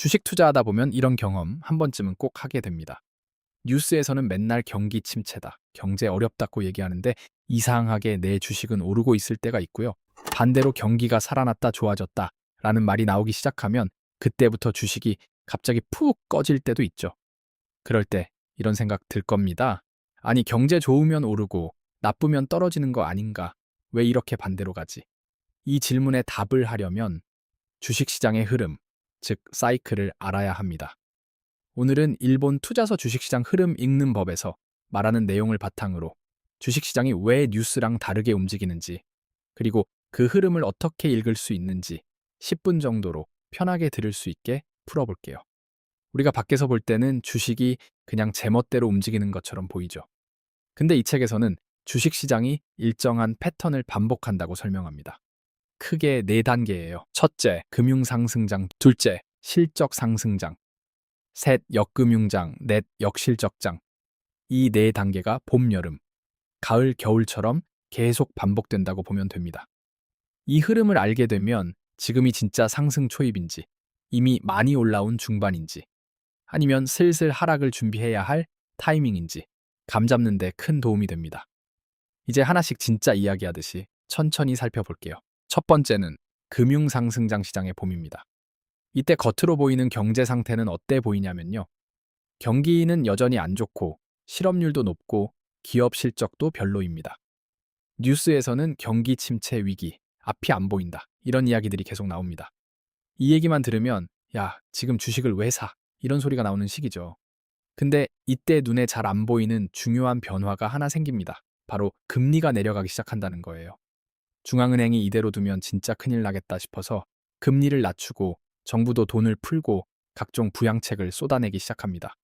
주식 투자하다 보면 이런 경험 한 번쯤은 꼭 하게 됩니다. 뉴스에서는 맨날 경기 침체다, 경제 어렵다고 얘기하는데 이상하게 내 주식은 오르고 있을 때가 있고요. 반대로 경기가 살아났다, 좋아졌다 라는 말이 나오기 시작하면 그때부터 주식이 갑자기 푹 꺼질 때도 있죠. 그럴 때 이런 생각 들 겁니다. 아니, 경제 좋으면 오르고 나쁘면 떨어지는 거 아닌가? 왜 이렇게 반대로 가지? 이 질문에 답을 하려면 주식시장의 흐름, 즉 사이클을 알아야 합니다. 오늘은 일본 투자서 주식시장 흐름 읽는 법에서 말하는 내용을 바탕으로 주식시장이 왜 뉴스랑 다르게 움직이는지, 그리고 그 흐름을 어떻게 읽을 수 있는지 10분 정도로 편하게 들을 수 있게 풀어볼게요. 우리가 밖에서 볼 때는 주식이 그냥 제멋대로 움직이는 것처럼 보이죠. 근데 이 책에서는 주식시장이 일정한 패턴을 반복한다고 설명합니다. 크게 네 단계예요. 첫째, 금융상승장. 둘째, 실적상승장. 셋, 역금융장. 넷, 역실적장. 이 네 단계가 봄, 여름, 가을, 겨울처럼 계속 반복된다고 보면 됩니다. 이 흐름을 알게 되면 지금이 진짜 상승 초입인지, 이미 많이 올라온 중반인지, 아니면 슬슬 하락을 준비해야 할 타이밍인지 감 잡는 데 큰 도움이 됩니다. 이제 하나씩 진짜 이야기하듯이 천천히 살펴볼게요. 첫 번째는 금융상승장 시장의 봄입니다. 이때 겉으로 보이는 경제 상태는 어때 보이냐면요. 경기는 여전히 안 좋고 실업률도 높고 기업 실적도 별로입니다. 뉴스에서는 경기 침체 위기, 앞이 안 보인다, 이런 이야기들이 계속 나옵니다. 이 얘기만 들으면 야, 지금 주식을 왜 사? 이런 소리가 나오는 시기죠. 근데 이때 눈에 잘 안 보이는 중요한 변화가 하나 생깁니다. 바로 금리가 내려가기 시작한다는 거예요. 중앙은행이 이대로 두면 진짜 큰일 나겠다 싶어서 금리를 낮추고 정부도 돈을 풀고 각종 부양책을 쏟아내기 시작합니다.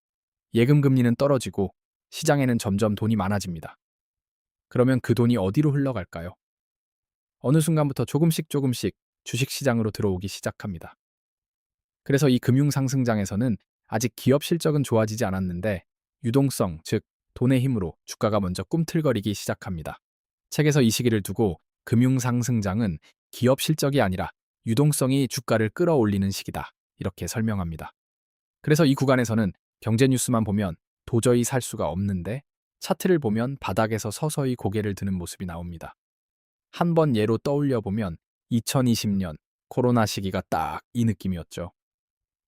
예금 금리는 떨어지고 시장에는 점점 돈이 많아집니다. 그러면 그 돈이 어디로 흘러갈까요? 어느 순간부터 조금씩 주식시장으로 들어오기 시작합니다. 그래서 이 금융상승장에서는 아직 기업 실적은 좋아지지 않았는데 유동성, 즉 돈의 힘으로 주가가 먼저 꿈틀거리기 시작합니다. 책에서 이 시기를 두고 금융상승장은 기업 실적이 아니라 유동성이 주가를 끌어올리는 시기다, 이렇게 설명합니다. 그래서 이 구간에서는 경제 뉴스만 보면 도저히 살 수가 없는데 차트를 보면 바닥에서 서서히 고개를 드는 모습이 나옵니다. 한 번 예로 떠올려 보면 2020년 코로나 시기가 딱 이 느낌이었죠.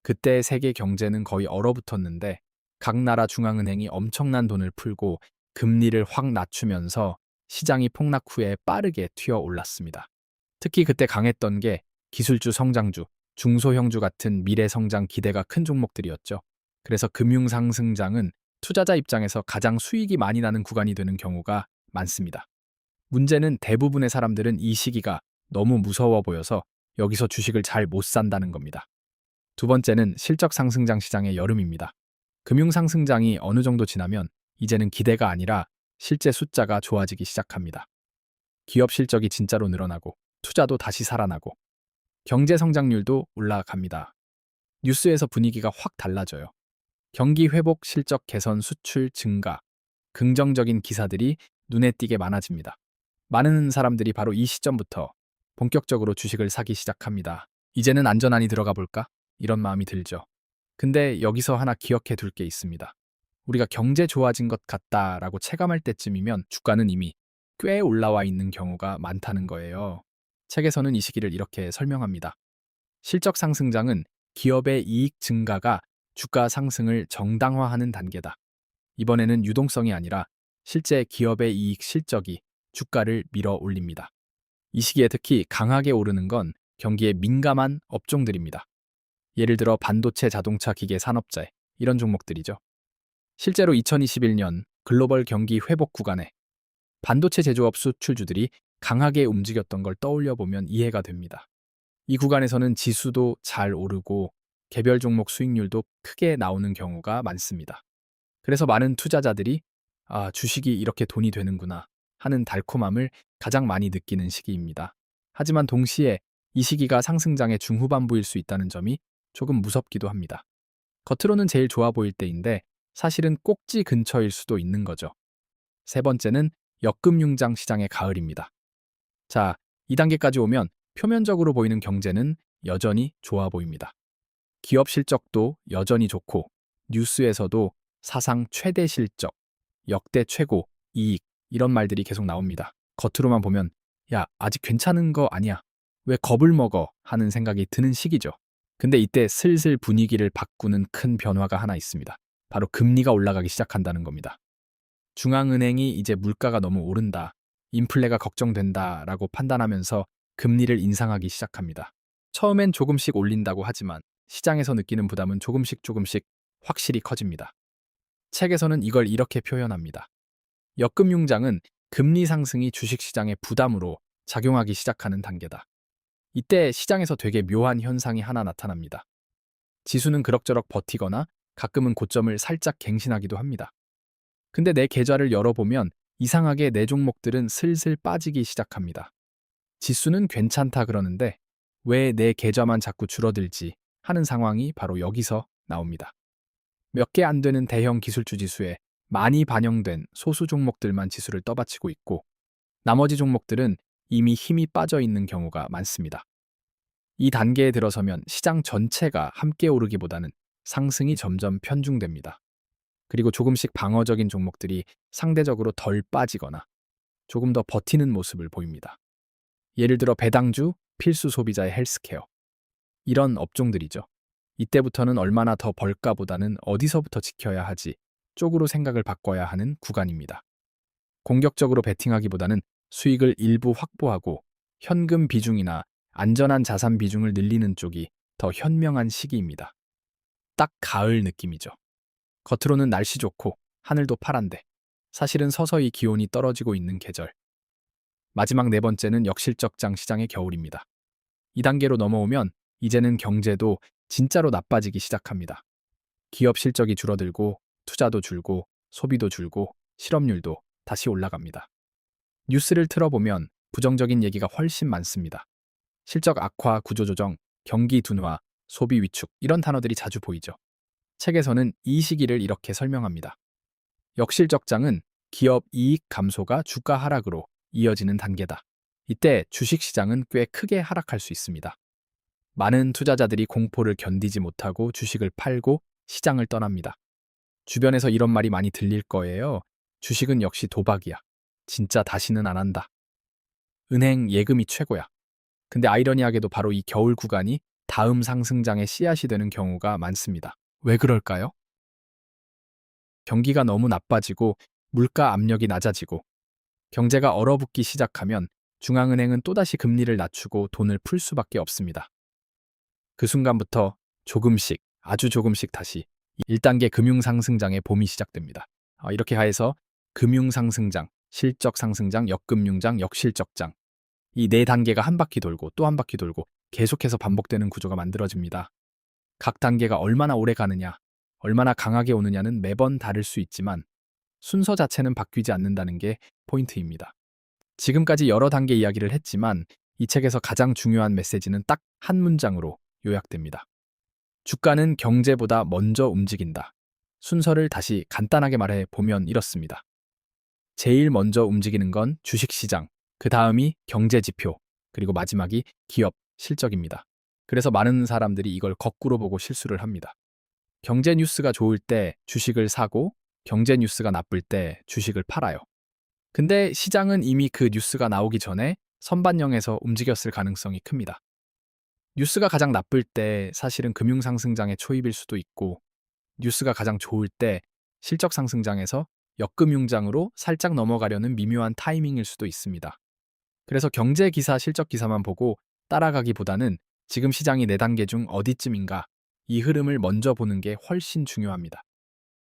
그때 세계 경제는 거의 얼어붙었는데 각 나라 중앙은행이 엄청난 돈을 풀고 금리를 확 낮추면서 시장이 폭락 후에 빠르게 튀어 올랐습니다. 특히 그때 강했던 게 기술주, 성장주, 중소형주 같은 미래 성장 기대가 큰 종목들이었죠. 그래서 금융상승장은 투자자 입장에서 가장 수익이 많이 나는 구간이 되는 경우가 많습니다. 문제는 대부분의 사람들은 이 시기가 너무 무서워 보여서 여기서 주식을 잘 못 산다는 겁니다. 두 번째는 실적 상승장 시장의 여름입니다. 금융 상승장이 어느 정도 지나면 이제는 기대가 아니라 실제 숫자가 좋아지기 시작합니다. 기업 실적이 진짜로 늘어나고 투자도 다시 살아나고 경제 성장률도 올라갑니다. 뉴스에서 분위기가 확 달라져요. 경기 회복, 실적 개선, 수출 증가, 긍정적인 기사들이 눈에 띄게 많아집니다. 많은 사람들이 바로 이 시점부터 본격적으로 주식을 사기 시작합니다. 이제는 안전하니 들어가 볼까? 이런 마음이 들죠. 근데 여기서 하나 기억해 둘 게 있습니다. 우리가 경제 좋아진 것 같다라고 체감할 때쯤이면 주가는 이미 꽤 올라와 있는 경우가 많다는 거예요. 책에서는 이 시기를 이렇게 설명합니다. 실적 상승장은 기업의 이익 증가가 주가 상승을 정당화하는 단계다. 이번에는 유동성이 아니라 실제 기업의 이익 실적이 주가를 밀어 올립니다. 이 시기에 특히 강하게 오르는 건 경기에 민감한 업종들입니다. 예를 들어 반도체, 자동차, 기계, 산업재, 이런 종목들이죠. 실제로 2021년 글로벌 경기 회복 구간에 반도체 제조업 수출주들이 강하게 움직였던 걸 떠올려 보면 이해가 됩니다. 이 구간에서는 지수도 잘 오르고 개별 종목 수익률도 크게 나오는 경우가 많습니다. 그래서 많은 투자자들이 주식이 이렇게 돈이 되는구나 하는 달콤함을 가장 많이 느끼는 시기입니다. 하지만 동시에 이 시기가 상승장의 중후반부일 수 있다는 점이 조금 무섭기도 합니다. 겉으로는 제일 좋아 보일 때인데 사실은 꼭지 근처일 수도 있는 거죠. 세 번째는 역금융장 시장의 가을입니다. 자, 2단계까지 오면 표면적으로 보이는 경제는 여전히 좋아 보입니다. 기업 실적도 여전히 좋고 뉴스에서도 사상 최대 실적, 역대 최고, 이익 이런 말들이 계속 나옵니다. 겉으로만 보면 야, 아직 괜찮은 거 아니야. 왜 겁을 먹어? 하는 생각이 드는 시기죠. 근데 이때 슬슬 분위기를 바꾸는 큰 변화가 하나 있습니다. 바로 금리가 올라가기 시작한다는 겁니다. 중앙은행이 이제 물가가 너무 오른다, 인플레가 걱정된다라고 판단하면서 금리를 인상하기 시작합니다. 처음엔 조금씩 올린다고 하지만 시장에서 느끼는 부담은 조금씩 확실히 커집니다. 책에서는 이걸 이렇게 표현합니다. 역금융장은 금리 상승이 주식시장의 부담으로 작용하기 시작하는 단계다. 이때 시장에서 되게 묘한 현상이 하나 나타납니다. 지수는 그럭저럭 버티거나 가끔은 고점을 살짝 갱신하기도 합니다. 근데 내 계좌를 열어보면 이상하게 내 종목들은 슬슬 빠지기 시작합니다. 지수는 괜찮다 그러는데 왜 내 계좌만 자꾸 줄어들지 하는 상황이 바로 여기서 나옵니다. 몇 개 안 되는 대형 기술주 지수에 많이 반영된 소수 종목들만 지수를 떠받치고 있고 나머지 종목들은 이미 힘이 빠져 있는 경우가 많습니다. 이 단계에 들어서면 시장 전체가 함께 오르기보다는 상승이 점점 편중됩니다. 그리고 조금씩 방어적인 종목들이 상대적으로 덜 빠지거나 조금 더 버티는 모습을 보입니다. 예를 들어 배당주, 필수 소비자의 헬스케어. 이런 업종들이죠. 이때부터는 얼마나 더 벌까보다는 어디서부터 지켜야 하지 쪽으로 생각을 바꿔야 하는 구간입니다. 공격적으로 베팅하기보다는 수익을 일부 확보하고 현금 비중이나 안전한 자산 비중을 늘리는 쪽이 더 현명한 시기입니다. 딱 가을 느낌이죠. 겉으로는 날씨 좋고 하늘도 파란데 사실은 서서히 기온이 떨어지고 있는 계절. 마지막 네 번째는 역실적장 시장의 겨울입니다. 이 단계로 넘어오면 이제는 경제도 진짜로 나빠지기 시작합니다. 기업 실적이 줄어들고 투자도 줄고 소비도 줄고 실업률도 다시 올라갑니다. 뉴스를 틀어보면 부정적인 얘기가 훨씬 많습니다. 실적 악화, 구조조정, 경기 둔화, 소비 위축 이런 단어들이 자주 보이죠. 책에서는 이 시기를 이렇게 설명합니다. 역실적장은 기업 이익 감소가 주가 하락으로 이어지는 단계다. 이때 주식시장은 꽤 크게 하락할 수 있습니다. 많은 투자자들이 공포를 견디지 못하고 주식을 팔고 시장을 떠납니다. 주변에서 이런 말이 많이 들릴 거예요. 주식은 역시 도박이야. 진짜 다시는 안 한다. 은행 예금이 최고야. 근데 아이러니하게도 바로 이 겨울 구간이 다음 상승장의 씨앗이 되는 경우가 많습니다. 왜 그럴까요? 경기가 너무 나빠지고 물가 압력이 낮아지고 경제가 얼어붙기 시작하면 중앙은행은 또다시 금리를 낮추고 돈을 풀 수밖에 없습니다. 그 순간부터 조금씩, 아주 조금씩 다시 1단계 금융상승장의 봄이 시작됩니다. 이렇게 하여서 금융상승장, 실적상승장, 역금융장, 역실적장 이 네 단계가 한 바퀴 돌고 또 한 바퀴 돌고 계속해서 반복되는 구조가 만들어집니다. 각 단계가 얼마나 오래 가느냐, 얼마나 강하게 오느냐는 매번 다를 수 있지만 순서 자체는 바뀌지 않는다는 게 포인트입니다. 지금까지 여러 단계 이야기를 했지만 이 책에서 가장 중요한 메시지는 딱 한 문장으로 요약됩니다. 주가는 경제보다 먼저 움직인다. 순서를 다시 간단하게 말해 보면 이렇습니다. 제일 먼저 움직이는 건 주식시장, 그 다음이 경제지표, 그리고 마지막이 기업 실적입니다. 그래서 많은 사람들이 이걸 거꾸로 보고 실수를 합니다. 경제 뉴스가 좋을 때 주식을 사고 경제 뉴스가 나쁠 때 주식을 팔아요. 근데 시장은 이미 그 뉴스가 나오기 전에 선반영해서 움직였을 가능성이 큽니다. 뉴스가 가장 나쁠 때 사실은 금융상승장의 초입일 수도 있고 뉴스가 가장 좋을 때 실적상승장에서 역금융장으로 살짝 넘어가려는 미묘한 타이밍일 수도 있습니다. 그래서 경제기사, 실적기사만 보고 따라가기보다는 지금 시장이 4단계 중 어디쯤인가 이 흐름을 먼저 보는 게 훨씬 중요합니다.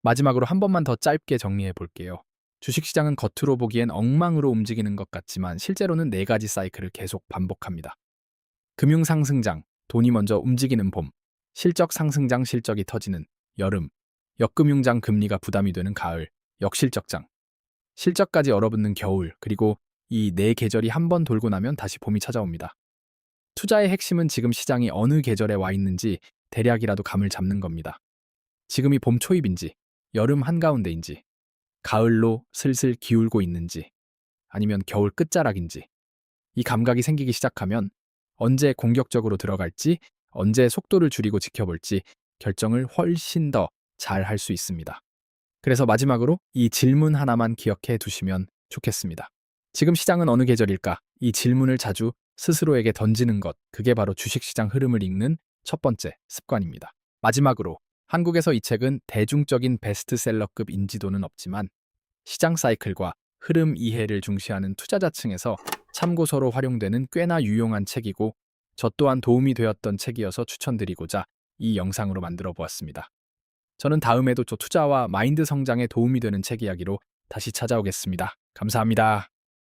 마지막으로 한 번만 더 짧게 정리해 볼게요. 주식시장은 겉으로 보기엔 엉망으로 움직이는 것 같지만 실제로는 4가지 사이클을 계속 반복합니다. 금융상승장, 돈이 먼저 움직이는 봄, 실적상승장, 실적이 터지는 여름, 역금융장, 금리가 부담이 되는 가을, 역실적장, 실적까지 얼어붙는 겨울, 그리고 이 4계절이 한 번 돌고 나면 다시 봄이 찾아옵니다. 투자의 핵심은 지금 시장이 어느 계절에 와 있는지 대략이라도 감을 잡는 겁니다. 지금이 봄 초입인지, 여름 한가운데인지, 가을로 슬슬 기울고 있는지, 아니면 겨울 끝자락인지, 이 감각이 생기기 시작하면 언제 공격적으로 들어갈지 언제 속도를 줄이고 지켜볼지 결정을 훨씬 더 잘 할 수 있습니다. 그래서 마지막으로 이 질문 하나만 기억해 두시면 좋겠습니다. 지금 시장은 어느 계절일까? 이 질문을 자주 스스로에게 던지는 것, 그게 바로 주식시장 흐름을 읽는 첫 번째 습관입니다. 마지막으로 한국에서 이 책은 대중적인 베스트셀러급 인지도는 없지만 시장 사이클과 흐름 이해를 중시하는 투자자층에서 참고서로 활용되는 꽤나 유용한 책이고 저 또한 도움이 되었던 책이어서 추천드리고자 이 영상으로 만들어 보았습니다. 저는 다음에도 저 투자와 마인드 성장에 도움이 되는 책 이야기로 다시 찾아오겠습니다. 감사합니다.